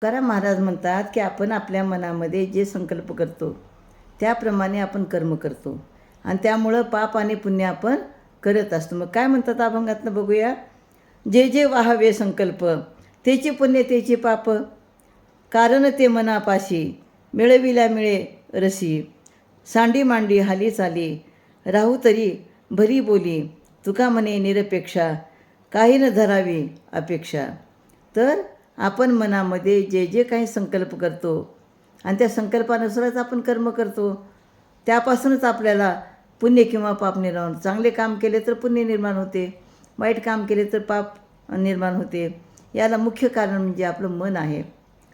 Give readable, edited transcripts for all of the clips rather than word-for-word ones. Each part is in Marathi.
तुकाराम महाराज म्हणतात की आपण आपल्या मनामध्ये जे संकल्प करतो त्याप्रमाणे आपण कर्म करतो आणि त्यामुळं पाप आणि पुण्य आपण करत असतो. मग काय म्हणतात अभंगातनं बघूया. जे जे वाहावे संकल्प तेचे पुण्य तेचे पाप, कारण ते मनापाशी मिळविल्या मिळे रसी, सांडी मांडी हाली चाली राहू तरी भरी बोली, तुका म्हणे निरपेक्षा काही न धरावी अपेक्षा. तर आपण मनामध्ये जे जे काही संकल्प करतो आणि त्या संकल्पानुसारच आपण कर्म करतो, त्यापासूनच आपल्याला पुण्य किंवा पाप निर्माण होते. चांगले काम केले तर पुण्य निर्माण होते, वाईट काम केले तर पाप निर्माण होते. याला मुख्य कारण म्हणजे आपलं मन आहे.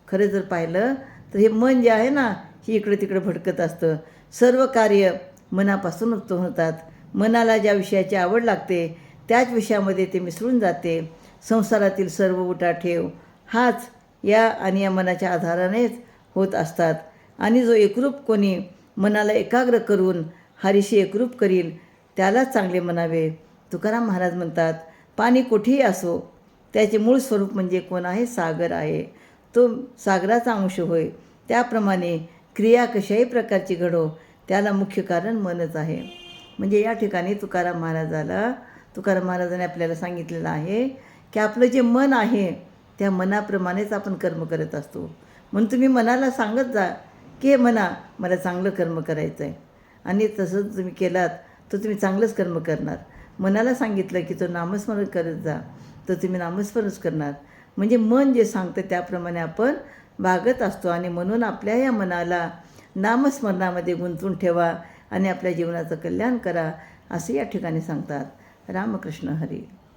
खरं जर पाहिलं तर हे मन जे आहे ना, हे इकडं तिकडं भटकत असतं. सर्व कार्य मनापासून उत्पन्न होतात. मनाला ज्या विषयाची आवड लागते त्याच विषयामध्ये ते मिसळून जाते. संसारातील सर्व उठाठेव हाच या आणि या मनाच्या आधारानेच होत असतात. आणि जो एकरूप कोणी मनाला एकाग्र करून हरीशी एकरूप करील त्यालाच चांगले म्हणावे. तुकाराम महाराज म्हणतात, पाणी कुठेही असो त्याचे मूळ स्वरूप म्हणजे कोण आहे? सागर आहे. तो सागराचा अंश होय. त्याप्रमाणे क्रिया कशाही प्रकारची घडो त्याला मुख्य कारण मनच आहे. म्हणजे या ठिकाणी तुकाराम महाराजांनी आपल्याला सांगितलेलं आहे की आपलं जे मन आहे त्या मनाप्रमाणेच आपण कर्म करत असतो. म्हणून तुम्ही मनाला सांगत जा की हे मना, मला चांगलं कर्म करायचं आहे, आणि तसंच तुम्ही केलात तर तुम्ही चांगलंच कर्म करणार. मनाला सांगितलं की तो नामस्मरण करत जा तर तुम्ही नामस्मरणच करणार. म्हणजे मन जे सांगतं त्याप्रमाणे आपण वागत असतो. आणि म्हणून आपल्या या मनाला नामस्मरणामध्ये गुंतवून ठेवा आणि आपल्या जीवनाचं कल्याण करा, असं या ठिकाणी सांगतात. रामकृष्ण हरी.